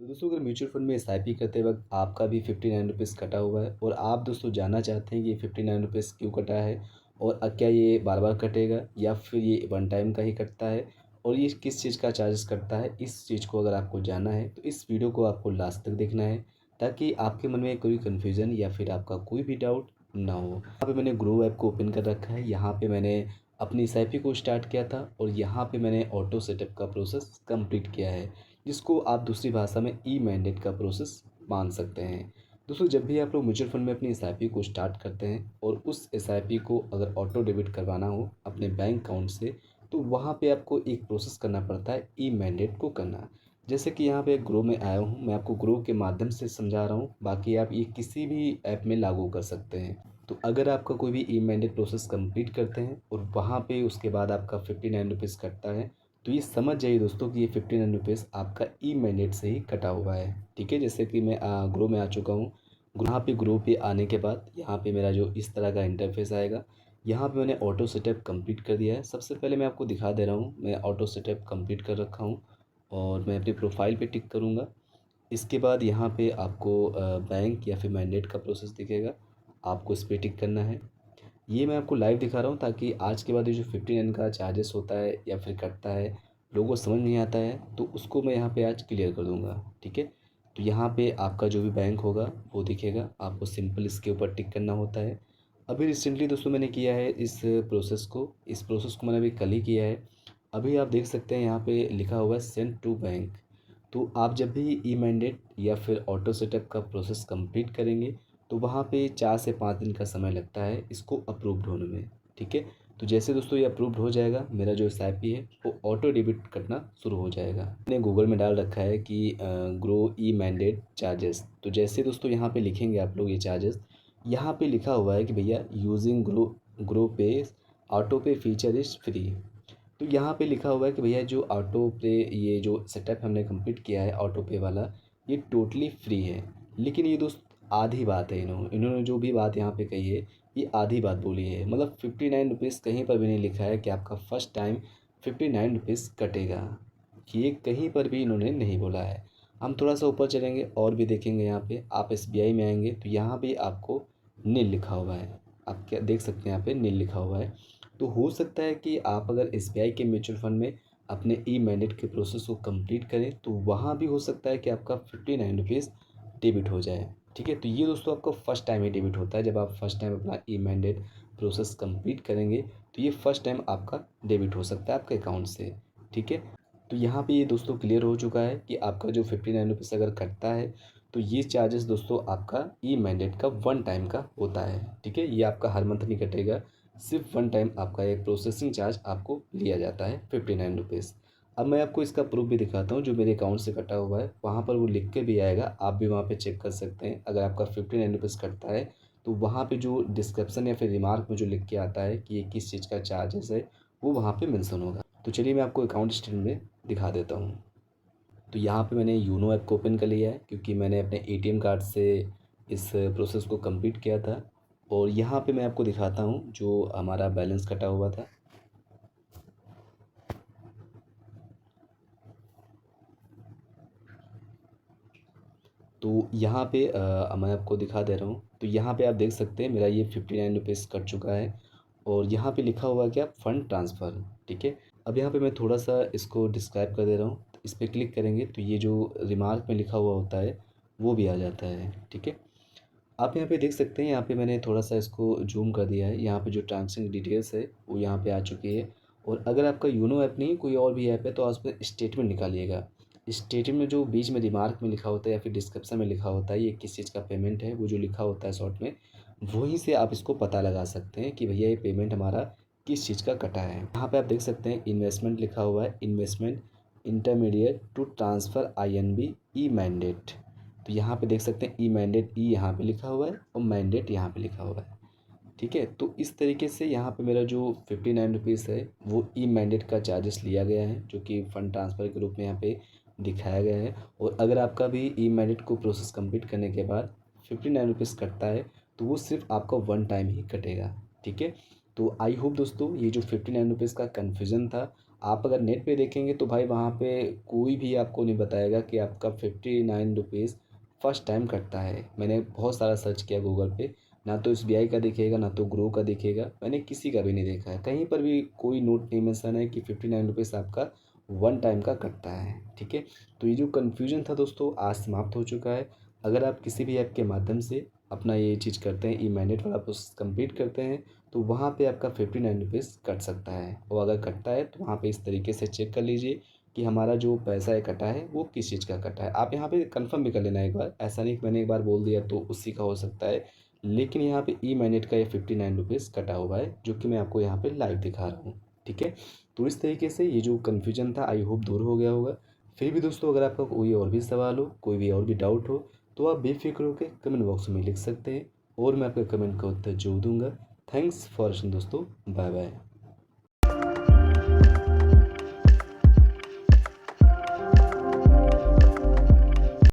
तो दोस्तों अगर म्यूचुअल फंड में एसआईपी करते वक्त आपका भी 59 रुपीज़ कटा हुआ है और आप दोस्तों जानना चाहते हैं कि ये 59 रुपीज़ क्यों कटा है और क्या ये बार बार कटेगा या फिर ये वन टाइम का ही कटता है और ये किस चीज़ का चार्जेस कटता है, इस चीज़ को अगर आपको जानना है तो इस वीडियो को आपको लास्ट तक देखना है ताकि आपके मन में कोई कन्फ्यूज़न या फिर आपका कोई भी डाउट ना हो। यहाँ पे मैंने ग्रो ऐप को ओपन कर रखा है। यहाँ पे मैंने अपनी एसआईपी को स्टार्ट किया था और यहाँ पे मैंने ऑटो सेटअप का प्रोसेस कंप्लीट किया है, जिसको आप दूसरी भाषा में ई मैंडेट का प्रोसेस मान सकते हैं। दोस्तों जब भी आप लोग म्यूचुअल फंड में अपनी एसआईपी को स्टार्ट करते हैं और उस एसआईपी को अगर ऑटो डेबिट करवाना हो अपने बैंक अकाउंट से, तो वहाँ पे आपको एक प्रोसेस करना पड़ता है ई मैंडेट को करना। जैसे कि यहाँ पे ग्रो में आया हूँ, मैं आपको ग्रो के माध्यम से समझा रहा हूँ, बाकी आप ये किसी भी ऐप में लागू कर सकते हैं। तो अगर आपका कोई भी ई मैंडेट प्रोसेस कंप्लीट करते हैं और वहाँ पे उसके बाद आपका 59 रुपीज़ कटता है, तो ये समझ जाइए दोस्तों कि ये 59 रुपीज़ आपका ई मैंडेट से ही कटा हुआ है। ठीक है, जैसे कि मैं ग्रो में आ चुका हूँ। यहाँ पे ग्रो पे आने के बाद यहाँ पे मेरा जो इस तरह का इंटरफेस आएगा, यहाँ पे मैंने ऑटो सेटअप कंप्लीट कर दिया है। सबसे पहले मैं आपको दिखा दे रहा हूँ, मैं ऑटो सेटअप कंप्लीट कर रखा हूँ और मैं अपनी प्रोफाइल पे टिक करूँगा। इसके बाद यहाँ पे आपको बैंक या फिर मैंडेट का प्रोसेस दिखेगा, आपको इस पर टिक करना है। ये मैं आपको लाइव दिखा रहा हूँ ताकि आज के बाद ये जो 59 का चार्जेस होता है या फिर कटता है, लोगों को समझ नहीं आता है, तो उसको मैं यहाँ पे आज क्लियर कर दूँगा। ठीक है, तो यहाँ पे आपका जो भी बैंक होगा वो दिखेगा, आपको सिंपल इसके ऊपर टिक करना होता है। अभी रिसेंटली दोस्तों मैंने किया है इस प्रोसेस को मैंने अभी कल ही किया है। अभी आप देख सकते हैं यहाँ पे लिखा हुआ है सेंड टू बैंक। तो आप जब भी ई मैंडेट या फिर ऑटो सेटअप का प्रोसेस कंप्लीट करेंगे तो वहाँ पे 4 से 5 दिन का समय लगता है इसको अप्रूव्ड होने में। ठीक है, तो जैसे दोस्तों ये अप्रूव्ड हो जाएगा, मेरा जो एसआईपी है वो ऑटो डेबिट करना शुरू हो जाएगा। मैंने गूगल में डाल रखा है कि ग्रो ई मैंडेट चार्जेस। तो जैसे दोस्तों यहाँ पे लिखेंगे आप लोग ये चार्जेस, यहाँ पे लिखा हुआ है कि भैया यूजिंग ग्रो पे auto pay feature is free. तो यहाँ पे लिखा हुआ है कि भैया जो ऑटो पे ये जो सेटअप हमने कंप्लीट किया है ऑटो पे वाला, ये टोटली फ्री है। लेकिन ये दोस्त आधी बात है, इन्होंने जो भी बात यहाँ पे कही है ये आधी बात बोली है। मतलब 59 रुपीज़ कहीं पर भी नहीं लिखा है कि आपका फर्स्ट टाइम 59 रुपीज़ कटेगा, ये कहीं पर भी इन्होंने नहीं बोला है। हम थोड़ा सा ऊपर चलेंगे और भी देखेंगे, यहाँ पे आप एसबीआई में आएंगे तो यहाँ पे आपको नील लिखा हुआ है, आप क्या देख सकते हैं यहाँ पे नील लिखा हुआ है। तो हो सकता है कि आप अगर एसबीआई के म्यूचुअल फंड में अपने ई मैंडेट के प्रोसेस को कंप्लीट करें तो वहाँ भी हो सकता है कि आपका 59 रुपीज़ डेबिट हो जाए। ठीक है, तो ये दोस्तों आपको फर्स्ट टाइम ही डेबिट होता है। जब आप फर्स्ट टाइम अपना ई मैंडेट प्रोसेस कंप्लीट करेंगे तो ये फर्स्ट टाइम आपका डेबिट हो सकता है आपके अकाउंट से। ठीक है, तो यहाँ पे ये दोस्तों क्लियर हो चुका है कि आपका जो 59 रुपीज़ अगर कटता है तो ये चार्जेस दोस्तों आपका ई मैंडेट का वन टाइम का होता है। ठीक है, ये आपका हर मंथ नहीं कटेगा, सिर्फ वन टाइम आपका एक प्रोसेसिंग चार्ज आपको लिया जाता है 59 रुपीज़। अब मैं आपको इसका प्रूफ भी दिखाता हूँ, जो मेरे अकाउंट से कटा हुआ है वहाँ पर वो लिख के भी आएगा, आप भी वहाँ पे चेक कर सकते हैं। अगर आपका 59 रुपीज़ कटता है तो वहाँ पे जो डिस्क्रिप्शन या फिर रिमार्क में जो लिख के आता है कि ये किस चीज़ का चार्जेस है वो वहाँ पे मेंशन होगा। तो चलिए मैं आपको अकाउंट स्टेटमेंट में दिखा देता हूँ। तो यहाँ पे मैंने यूनो ऐप को ओपन कर लिया है क्योंकि मैंने अपने एटीएम कार्ड से इस प्रोसेस को कंप्लीट किया था। और यहाँ पे मैं आपको दिखाता हूँ जो हमारा बैलेंस कटा हुआ था। तो यहाँ पे मैं आपको दिखा दे रहा हूँ। तो यहाँ पे आप देख सकते हैं मेरा ये 59 रुपीज़ कट चुका है और यहाँ पे लिखा हुआ है क्या फंड ट्रांसफ़र। ठीक है, अब यहाँ पे मैं थोड़ा सा इसको डिस्क्राइब कर दे रहा हूँ। तो इस पर क्लिक करेंगे तो ये जो रिमार्क में लिखा हुआ होता है वो भी आ जाता है। ठीक है, आप यहाँ पे देख सकते हैं, यहाँ पे मैंने थोड़ा सा इसको जूम कर दिया है। यहाँ पे जो ट्रांजेक्शन डिटेल्स है वो यहाँ पे आ चुकी है। और अगर आपका यूनो ऐप नहीं कोई और भी ऐप है तो आप उसमें स्टेटमेंट निकालिएगा। स्टेटमेंट में जो बीच में रिमार्क में लिखा होता है या फिर डिस्क्रिप्शन में लिखा होता है ये किस चीज़ का पेमेंट है, वो जो लिखा होता है शॉर्ट में, वहीं से आप इसको पता लगा सकते हैं कि भैया ये पेमेंट हमारा किस चीज़ का कटा है। यहाँ पे आप देख सकते हैं इन्वेस्टमेंट लिखा हुआ है, investment intermediate to transfer INB e mandate. तो यहाँ पे देख सकते हैं ई मैंडेट, ई यहाँ पे लिखा हुआ है और मैंडेट यहाँ पे लिखा हुआ है। ठीक है, तो इस तरीके से यहाँ पे मेरा जो 59 रुपीज़ है वो ई मैंडेट का चार्जेस लिया गया है, जो कि फ़ंड ट्रांसफ़र के रूप में यहाँ पे दिखाया गया है। और अगर आपका भी ई मैंडेट को प्रोसेस कंप्लीट करने के बाद 59 रुपीज़ कटता है तो वो सिर्फ आपका वन टाइम ही कटेगा। ठीक है, तो आई होप दोस्तों ये जो 59 रुपीज़ का कन्फ्यूज़न था आप अगर नेट पे देखेंगे तो भाई वहाँ पे कोई भी आपको नहीं बताएगा कि आपका 59 रुपीज़ फर्स्ट टाइम कटता है। मैंने बहुत सारा सर्च किया गूगल पे, ना तो एसबीआई का दिखेगा ना तो ग्रो का दिखेगा, मैंने किसी का भी नहीं देखा है, कहीं पर भी कोई नोट नहीं मेंशन है कि 59 रुपीज़ आपका वन टाइम का कटता है। ठीक है, तो ये जो कन्फ्यूजन था दोस्तों आज समाप्त हो चुका है। अगर आप किसी भी ऐप के माध्यम से अपना ये चीज़ करते हैं, ई मैनेट वाला प्रोसेस कंप्लीट करते हैं, तो वहाँ पे आपका 59 रुपीज़ कट सकता है। और अगर कटता है तो वहाँ पे इस तरीके से चेक कर लीजिए कि हमारा जो पैसा है कटा है वो किस चीज़ का कटा है। आप यहाँ पे कंफर्म भी कर लेना एक बार, ऐसा नहीं कि मैंने एक बार बोल दिया तो उसी का हो सकता है। लेकिन यहाँ पे ई मैनेट का ये 59 रुपीज़ कटा हुआ है, जो कि मैं आपको यहाँ पे लाइव दिखा रहा हूँ। ठीक है, तो इस तरीके से ये जो कन्फ्यूजन था आई होप दूर हो गया होगा। फिर भी दोस्तों अगर आपका कोई और भी सवाल हो, कोई भी और भी डाउट हो, तो आप बेफिक्र होकर कमेंट बॉक्स में लिख सकते हैं और मैं आपके कमेंट का उत्तर जरूर दूंगा। थैंक्स फॉर वॉचिंग दोस्तों, बाय बाय।